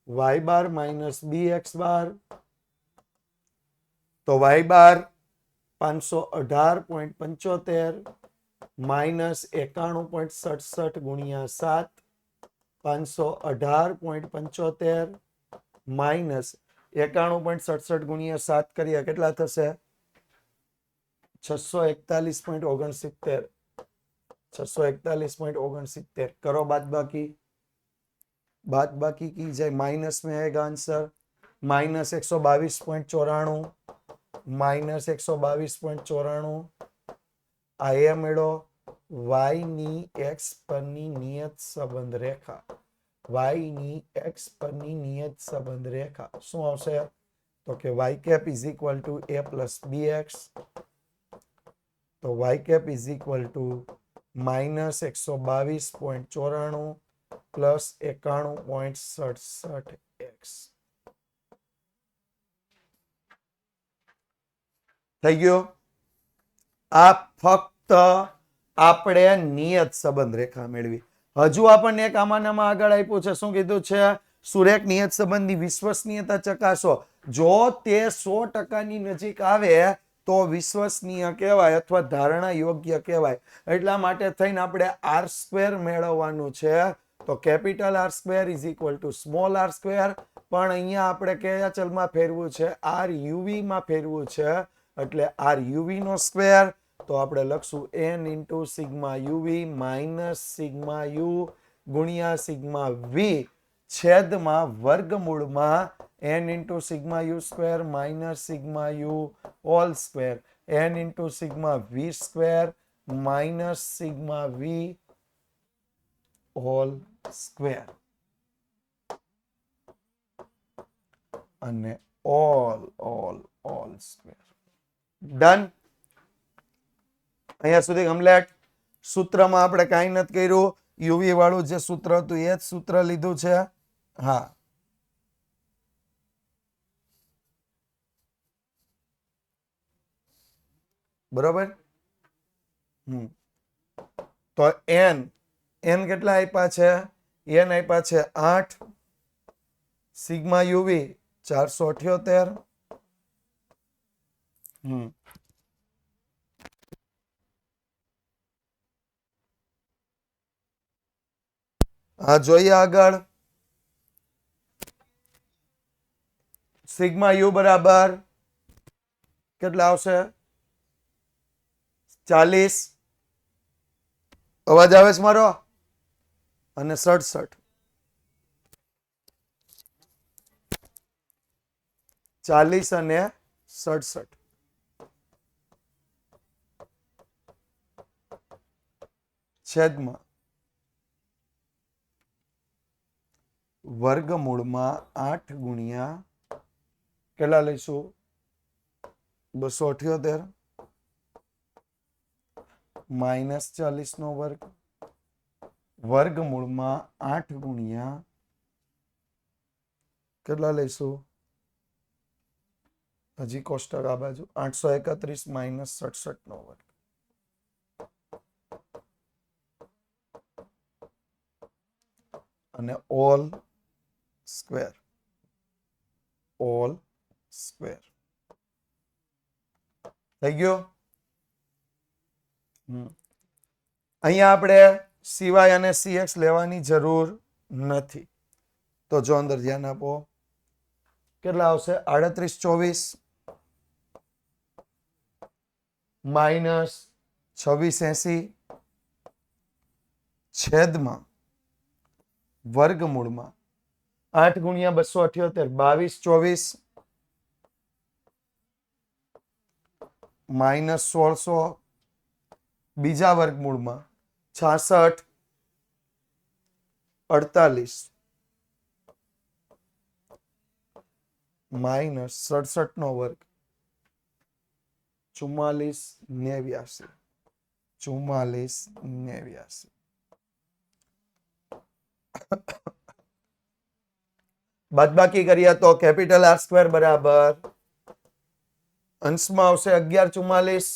y બાર માઇનસ બી એક્સ બાર, તો y બાર 518.75 માઇનસ 91.67 ગુણ્યા 7, 518.75 માઇનસ 91.67 ગુણ્યા 7 કરીએ કેટલા થશે? 641.69. 641.69 करो बात बाकी की जाए माइनस में आएगा आंसर माइनस 122.94 माइनस 122.94 आया मेड़ो y नी x परनी नियत संबंध रेखा y नी x परनी नियत संबंध रेखा शू आवशे तो के y cap is equal to a plus bx तो y cap is equal to minus 122.94 plus 91.67x થઈ ગયો. આ ફક્ત આપણે નિયત સંબંધ રેખા મેળવી. હજુ આપણને એક આમાંનામાં આગળ આપ્યું છે. શું કીધું છે? સુરેખ નિયત સંબંધની વિશ્વસનીયતા ચકાસો. જો તે 100% ની નજીક આવે તો વિશ્વસનીય કહેવાય અથવા ધારણા યોગ્ય કહેવાય. એટલા માટે થઈને આપણે r સ્ક્વેર મેળવવાનું છે. તો capital r square is equal to small r square. પણ અહીંયા આપણે કયા ચલમાં ફેરવું છે? r uv માં ફેરવું છે. એટલે r uv નો સ્ક્વેર તો આપણે લખશું n into sigma uv minus sigma u ગુણ્યા સિગ્મા v છેદમાં વર્ગમૂળમાં n into sigma u square minus sigma u whole square n into sigma v square minus sigma v whole square અને all square. Done. અહીંયા સુધી complete. સૂત્રમાં આપણે કાંઈ નથી કર્યું. યુવી વાળું જે સૂત્ર હતું એ જ સૂત્ર લીધું છે. હા બરોબર. તો n કેટલા આપ્યા છે? n આપ્યા છે 8 સિગ્મા યુવી 478 હા જોઈએ આગળ. સિગ્મા યુ બરાબર કેટલા આવશે? 40. અવાજ આવે છે મારો? અને 67. 40 અને 67 છેદમાં વર્ગમૂળમાં 8 ગુણ્યા કેટલા લઈશું? 278 માઇનસ 40 નો વર્ગ વર્ગમૂળમાં 8 ગુણ્યા કેટલા લઈશું? હજી કોષ્ટક આ બાજુ 831 માઇનસ 67 નો વર્ગ અને ઓલ સ્ક્વેર થઈ ગયો. અહીંયા આપણે સિવાય અને સીએક્સ લેવાની જરૂર નથી. તો જો અંદર ધ્યાન આપો, કેટલા આવશે? 3824 માઇનસ 2680 છેદમાં વર્ગમૂળમાં 8 ગુણ્યા 278 2224 માઇનસ 1600 બીજા વર્ગમૂળમાં 66 48 માઇનસ 67 નો વર્ગ 4489 બાદબાકી કરીએ તો કેપિટલ આર સ્ક્વેર બરાબર અંશમાં આવશે 1144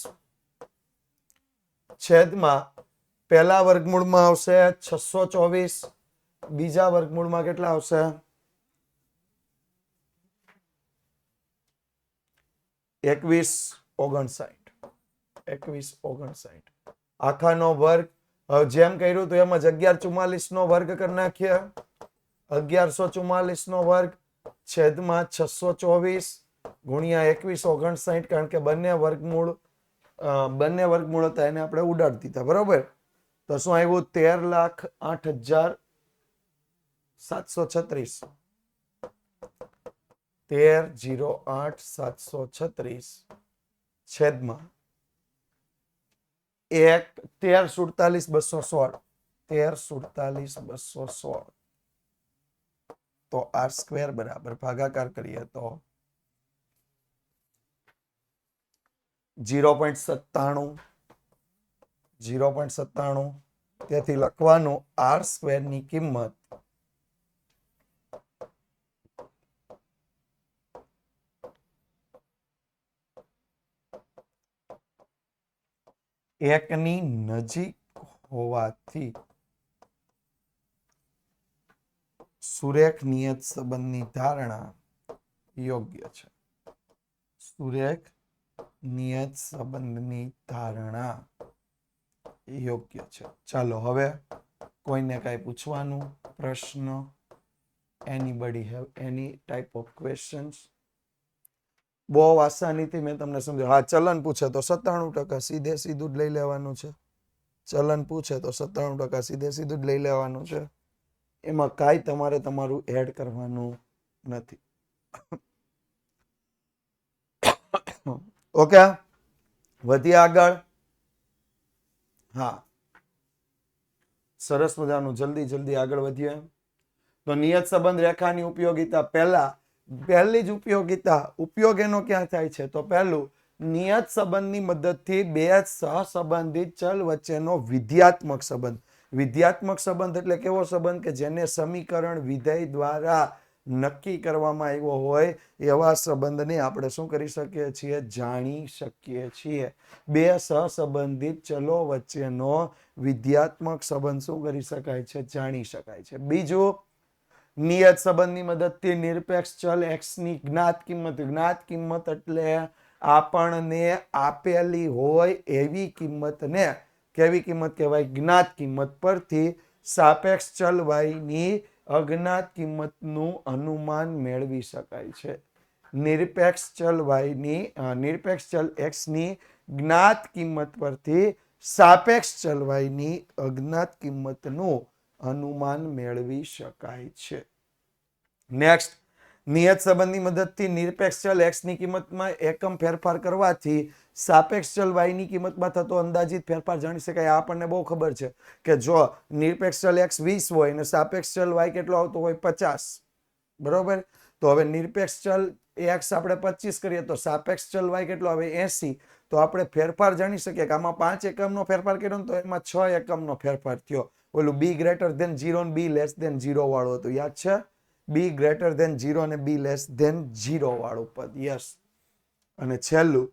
છેદમાં પહેલા વર્ગમૂળમાં આવશે 624 બીજા વર્ગમૂળમાં કેટલા આવશે? 2159 આખાનો વર્ગ. જેમ કર્યું તો એમ જ 1144 નો વર્ગ કરી નાખીએ. 1144 નો વર્ગ છેદમાં 624 ગુણ્યા 2159 કારણ કે બંને વર્ગમૂળ હતા એને આપણે ઉડાડી દીધા. બરોબર. તો શું આવ્યું? 13,08,736 13,08,736 છેદમાં 13,47,216 તો આર સ્ક્વેર બરાબર ભાગાકાર કરીએ તો 0.97 તેથી લખવાનું આર સ્ક્વેર ની કિંમત 1 ની નજીક હોવાથી સુરેખ નિયત સંબંધની ધારણા યોગ્ય છે. સુરેખ નિયત સંબંધની ધારણા યોગ્ય છે. ચાલો હવે કોઈને કઈ પૂછવાનું પ્રશ્ન? Anybody have any type of questions? બહુ આસાનીથી મેં તમને સમજાવ્યું. હા, ચલન પૂછે તો 97% સીધું જ લઈ લેવાનું છે. ચલન પૂછે તો 97% સીધું જ લઈ લેવાનું છે. એમાં કાંઈ તમારે તમારું એડ કરવાનું નથી. ઓકે, વધીએ આગળ. હા, સરસ મજાનું. જલ્દી આગળ વધીએ. તો નિયત સંબંધ રેખાની ઉપયોગિતા. પહેલી જ ઉપયોગ એનો ક્યાં થાય છે? તો પહેલું, નિયત સંબંધની મદદથી બે સહસંબંધિત ચલ વચ્ચેનો વિધેયાત્મક સંબંધ. વિધેયાત્મક સંબંધ એટલે કેવો સંબંધ કે જેને સમીકરણ વિધેય દ્વારા નક્કી કરવામાં આવ્યો હોય એવા સંબંધને આપણે શું કરી શકીએ છીએ? જાણી શકીએ છીએ. બે સહસંબંધિત ચલો વચ્ચેનો વિધેયાત્મક સંબંધ શું કરી શકાય છે? જાણી શકાય છે. બીજું, નિયત સંબંધની મદદથી નિરપેક્ષ ચલ x ની જ્ઞાત કિંમત એટલે આપણને આપેલી હોય એવી કિંમતને કેવી કિંમત કહેવાય? જ્ઞાત કિંમત પરથી સાપેક્ષ ચલ y ની અજ્ઞાત કિંમતનું અનુમાન મેળવી શકાય છે. નિરપેક્ષ ચલ x ની જ્ઞાત કિંમત પરથી સાપેક્ષ ચલ y ની અજ્ઞાત કિંમતનું અનુમાન મેળવી શકાય છે. નેક્સ્ટ, નિયત સંબંધની મદદથી નિરપેક્ષ ચલ x ની કિંમતમાં એકમ ફેરફાર કરવાથી સાપેક્ષ ચલ y ની કિંમતમાં થતો અંદાજિત ફેરફાર જાણી શકાય. આપણને બહુ ખબર છે કે જો નિરપેક્ષ ચલ x 20 હોય અને સાપેક્ષ ચલ y કેટલો આવતો હોય? 50. બરોબર. તો હવે નિરપેક્ષ ચલ x આપણે 25 કરીએ તો સાપેક્ષ ચલ y કેટલો આવે 80. તો આપણે ફેરફાર જાણી શકીએ કે આમાં 5 એકમનો ફેરફાર કર્યો ને તો એમાં 6 એકમનો ફેરફાર થયો. ઓલું b ગ્રેટર ધેન 0 અને b લેસ ધેન 0 વાળું હતું, યાદ છે? b ગ્રેટર ધેન 0 અને b લેસ ધેન 0 વાળું પદ. યસ. અને છેલ્લું,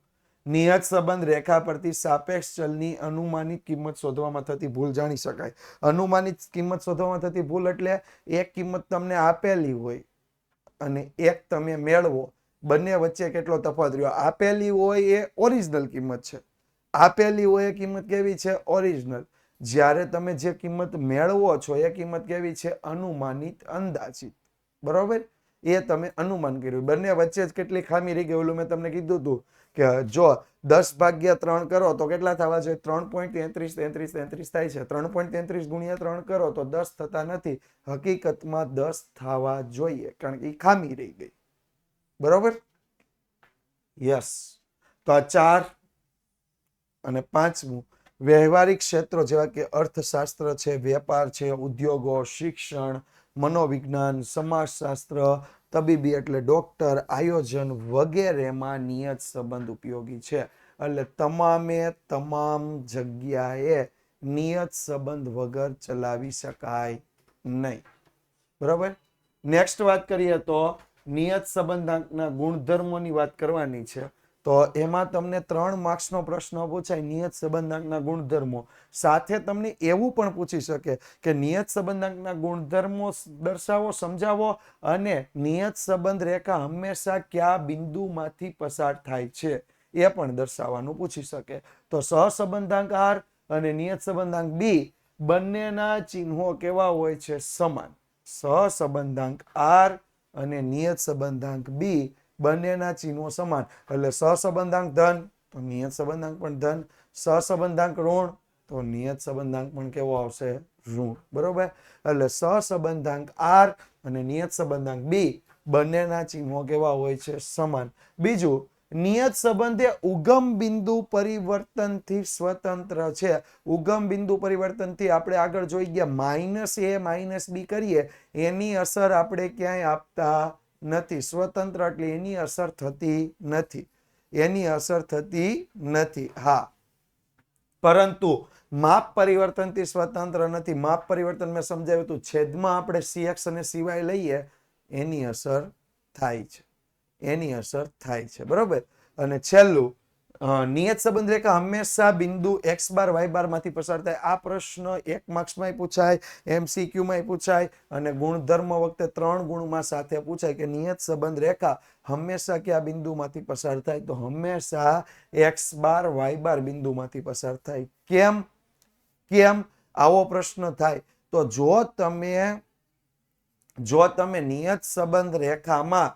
નિયત સંબંધ રેખા પરથી સાપેક્ષ ચલની અનુમાનિત કિંમત શોધવામાં થતી ભૂલ જાણી શકાય. અનુમાનિત કિંમત શોધવામાં થતી ભૂલ એટલે એક કિંમત તમને આપેલી હોય અને એક તમે મેળવો, બંને વચ્ચે કેટલો તફાવત રહ્યો. આપેલી હોય એ ઓરિજિનલ કિંમત છે, આપેલી હોય એ કિંમત કેવી છે? ઓરિજિનલ. જ્યારે તમે જે કિંમત મેળવો છો એ કિંમત કેવી છે? અનુમાનિત, અંદાજિત. બરોબર? એ તમે અનુમાન કર્યું. બંને વચ્ચે જ કેટલી ખામી રહી ગઈ, ઓલું મેં તમને કીધું હતું કે જો 10/3 કરો તો કેટલા થવા જોઈએ? 3.33 થાય છે. 3.33 ગુણ્યા 3 કરો તો 10 થતા નથી. હકીકતમાં 10 થવા જોઈએ, કારણ કે એ ખામી રહી ગઈ. બરોબર? યસ. તો આ 4 અને 5મું, વ્યવહારિક ક્ષેત્રો જેવા કે અર્થશાસ્ત્ર છે, વેપાર છે, ઉદ્યોગો, શિક્ષણ, મનોવિજ્ઞાન, સમાજશાસ્ત્ર, તબીબી એટલે ડોક્ટર, આયોજન વગેરેમાં નિયત સંબંધ ઉપયોગી છે. એટલે તમામે તમામ જગ્યાએ નિયત સંબંધ વગર ચલાવી શકાય નહીં. બરાબર? નેક્સ્ટ વાત કરીએ તો નિયત સંબંધાંકના ગુણધર્મોની વાત કરવાની છે. તો એમાં તમને 3 માર્ક્સનો પ્રશ્ન પૂછાય, નિયત સંબંધાંકના ગુણધર્મો. સાથે તમને એવું પણ પૂછી શકે કે નિયત સંબંધાંકના ગુણધર્મો દર્શાવો, સમજાવો, અને નિયત સંબંધ રેખા હંમેશા કયા બિંદુમાંથી પસાર થાય છે એ પણ દર્શાવવાનું પૂછી શકે. તો સહસંબંધાંક R અને નિયત સંબંધાંક B બંનેના ચિહ્નો કેવા હોય છે? સમાન. સહસંબંધાંક R અને નિયત સંબંધાંક B બંનેના ચિહ્નો સમાન. એટલે સહસંબંધાંક ધન તો નિયત સંબંધાંક પણ ધન, સહસંબંધાંક ઋણ તો નિયત સંબંધાંક પણ કેવો આવશે? ઋણ. બરોબર? એટલે સહસંબંધાંક R અને નિયત સંબંધાંક B બંનેના ચિહ્નો કેવા હોય છે? સમાન. બીજું, નિયત સંબંધ એ ઉગમ બિંદુ પરિવર્તનથી સ્વતંત્ર છે. ઉગમ બિંદુ પરિવર્તનથી આપણે આગળ જોઈ ગયા -a -b કરીએ, એની અસર આપણે ક્યાંય આપતા નથી. સ્વતંત્ર એટલે એની અસર થતી નથી, એની અસર થતી નથી. હા, પરંતુ માપ પરિવર્તનથી સ્વતંત્ર નથી. માપ પરિવર્તન મેં સમજાવ્યું હતું, છેદમાં આપણે cx અને cy લઈએ, એની અસર થાય છે, એની અસર થાય છે. બરોબર? અને છેલ્લું, નિયત સંબંધ રેખા હંમેશા બિંદુ x બાર y બાર માંથી પસાર થાય. આ પ્રશ્ન 1 માર્ક્સમાં પૂછાય, MCQ માં પૂછાય, અને ગુણધર્મ વખતે 3 ગુણમાં સાથે પૂછાય કે નિયત સંબંધ રેખા હંમેશા કયા બિંદુમાંથી પસાર થાય? તો હંમેશા x બાર y બાર બિંદુમાંથી પસાર થાય. કેમ? કેમ આવો પ્રશ્ન થાય? તો જો તમે નિયત સંબંધ રેખામાં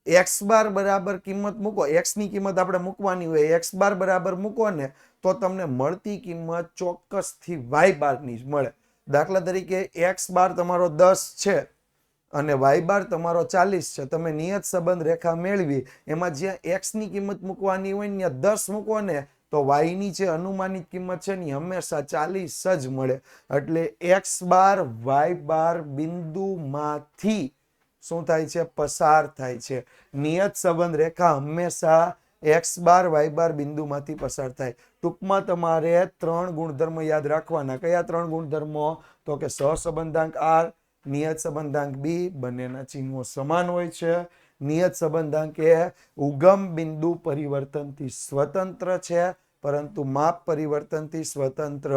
x બાર બરાબર કિંમત મૂકો, x ની કિંમત આપણે મૂકવાની હોય, x બાર બરાબર મૂકો ને તો તમને મળતી કિંમત ચોક્કસથી y બારની જ મળે. દાખલા તરીકે x બાર તમારો 10 છે અને y બાર તમારો 40 છે. તમે નિયત સંબંધ રેખા મેળવી, એમાં જ્યાં x ની કિંમત મૂકવાની હોય ને ત્યાં 10 મૂકો ને તો y ની જે અનુમાનિત કિંમત છે ને હંમેશા 40 જ મળે. એટલે x બાર y બાર બિંદુમાંથી શું થાય છે? પસાર થાય છે. નિયત સંબંધ રેખા હંમેશા x બાર y બાર બિંદુમાંથી પસાર થાય. ટૂંકમાં તમારે 3 ગુણધર્મો યાદ રાખવાના. કયા 3 ગુણધર્મો? તો કે સહસંબંધાંક R, નિયત સંબંધાંક B બંનેના ચિહ્નો સમાન હોય છે. નિયત સંબંધાંક એ ઉગમ બિંદુ પરિવર્તનથી સ્વતંત્ર છે, પરંતુ માપ પરિવર્તનથી સ્વતંત્ર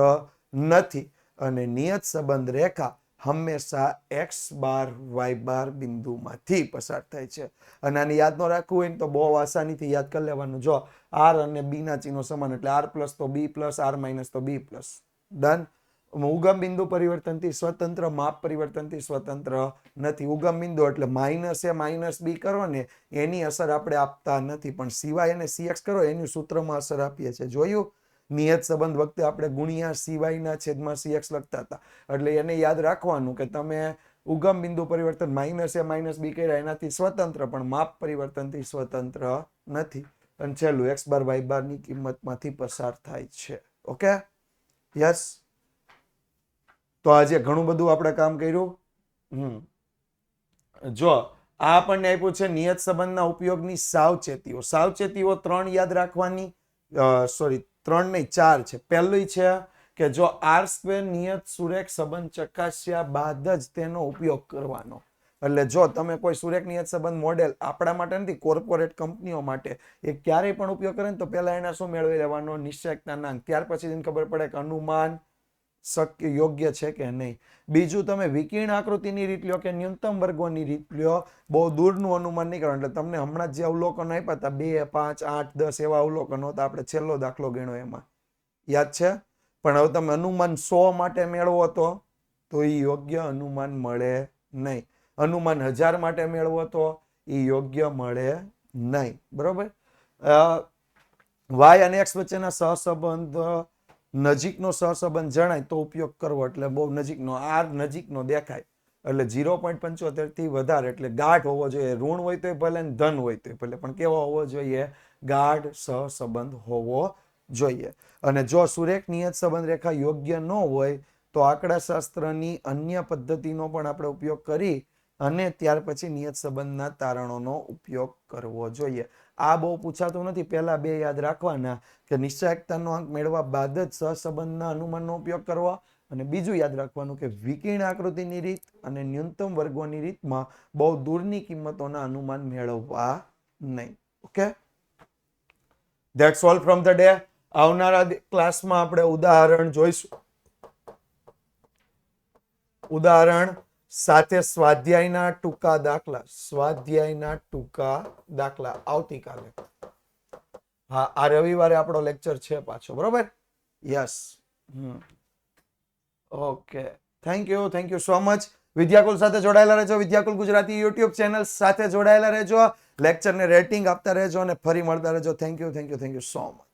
નથી. અને નિયત સંબંધ રેખા હંમેશા x બાર y બાર બિંદુમાંથી પસાર થાય છે. અને આને યાદ ન રાખવું હોય ને તો બહુ આસાનીથી યાદ કરી લેવાનું. જો R અને B ના ચિહ્નો સમાન એટલે R પ્લસ તો B પ્લસ, R માઇનસ તો B પ્લસ. ડન. ઉગમ બિંદુ પરિવર્તનથી સ્વતંત્ર, માપ પરિવર્તનથી સ્વતંત્ર નથી. ઉગમ બિંદુ એટલે -a -b કરો ને એની અસર આપણે આપતા નથી, પણ સિવાય અને cx કરો એની સૂત્રમાં અસર આપીએ છીએ. જોયું? નિયત સંબંધ વખતે આપણે ગુણ્યા cy ના છેદમાં cx લખતા હતા. એટલે એને યાદ રાખવાનું કે તમે ઉગમ બિંદુ પરિવર્તન -a -b કર્યા એનાથી સ્વતંત્ર, પણ માપ પરિવર્તનથી સ્વતંત્ર નથી. અને છેલ્લું, x બાર y બાર ની કિંમતમાંથી પસાર થાય છે. ઓકે? યસ. તો આજે ઘણું બધું આપણે કામ કર્યું. જો આ આપણને આપ્યું છે નિયત સંબંધના ઉપયોગની સાવચેતીઓ. સાવચેતીઓ 3 યાદ રાખવાની, સોરી 3 નહીં 4 છે. પહેલું છે કે જો R² નિયત સુરેખ સંબંધ ચકાસ્યા બાદ જ તેનો ઉપયોગ કરવાનો. એટલે જો તમે કોઈ સુરેખ નિયત સંબંધ મોડેલ, આપણા માટે નથી, કોર્પોરેટ કંપનીઓ માટે એ ક્યારેય પણ ઉપયોગ કરે ને તો પહેલા એને શું મેળવી લેવાનો? નિશ્ચયકતાના અંક. ત્યાર પછી એને ખબર પડે કે અનુમાન શક્ય યોગ્ય છે કે નહીં. બીજું, તમે વિકર્ણ આકૃતિની રીત લ્યો કે ન્યૂનતમ વર્ગોની રીત લ્યો, બહુ દૂરનું અનુમાન નહીં કરવાનું. એટલે તમને હમણાં જે અવલોકન આપ્યા હતા 2, 5, 8, 10 એવા અવલોકનો હતા, આપણે છેલ્લો દાખલો ગણ્યો એમાં, યાદ છે? પણ હવે તમે અનુમાન 100 માટે મેળવો તો એ યોગ્ય અનુમાન મળે નહીં. અનુમાન 1000 માટે મેળવો તો એ યોગ્ય મળે નહીં. બરોબર? y અને x વચ્ચેના સહસંબંધ, નજીકનો સહસંબંધ જણાય તો ઉપયોગ કરવો. એટલે બહુ નજીકનો, r નજીકનો દેખાય એટલે 0.75 થી વધારે, એટલે ગાઢ હોવો જોઈએ. ઋણ હોય તોય ભલે ને ધન હોય તોય ભલે, પણ કેવો હોવો જોઈએ? ગાઢ સહસંબંધ હોવો જોઈએ. અને જો સુરેખ નિયત સંબંધ રેખા યોગ્ય ન હોય તો આંકડાશાસ્ત્રની અન્ય પદ્ધતિનો પણ આપણે ઉપયોગ કરી અને ત્યાર પછી નિયત સંબંધના તારણોનો ઉપયોગ કરવો જોઈએ. આ બહુ પૂછાતું નથી. પહેલા 2 યાદ રાખવાના કે નિશ્ચયકતાનો અંક મેળવવા બાદ જ સહસંબંધના અનુમાનનો ઉપયોગ કરવો, અને બીજું યાદ રાખવાનું કે વિકર્ણ આકૃતિની રીત અને ન્યૂનતમ વર્ગોની રીતમાં બહુ દૂરની કિંમતોના અનુમાન મેળવવા નહીં. Okay, that's all from the day. આવનારા ક્લાસમાં આપણે ઉદાહરણ જોઈશું. ઉદાહરણ સાથે સ્વાધ્યાયના ટૂંકા દાખલા. સ્વાધ્યાયના ટૂંકા દાખલા આવતીકાલે. હા, આ રવિવારે આપણો લેક્ચર છે પાછો. બરોબર? Yes. Okay, thank you so much. Vidyakul સાથે જોડાયેલા રહેજો. વિદ્યાકુલ ગુજરાતી યુટ્યુબ ચેનલ સાથે જોડાયેલા રહેજો. લેક્ચરને રેટિંગ આપતા રહેજો અને ફરી મળતા રહેજો. Thank you so much.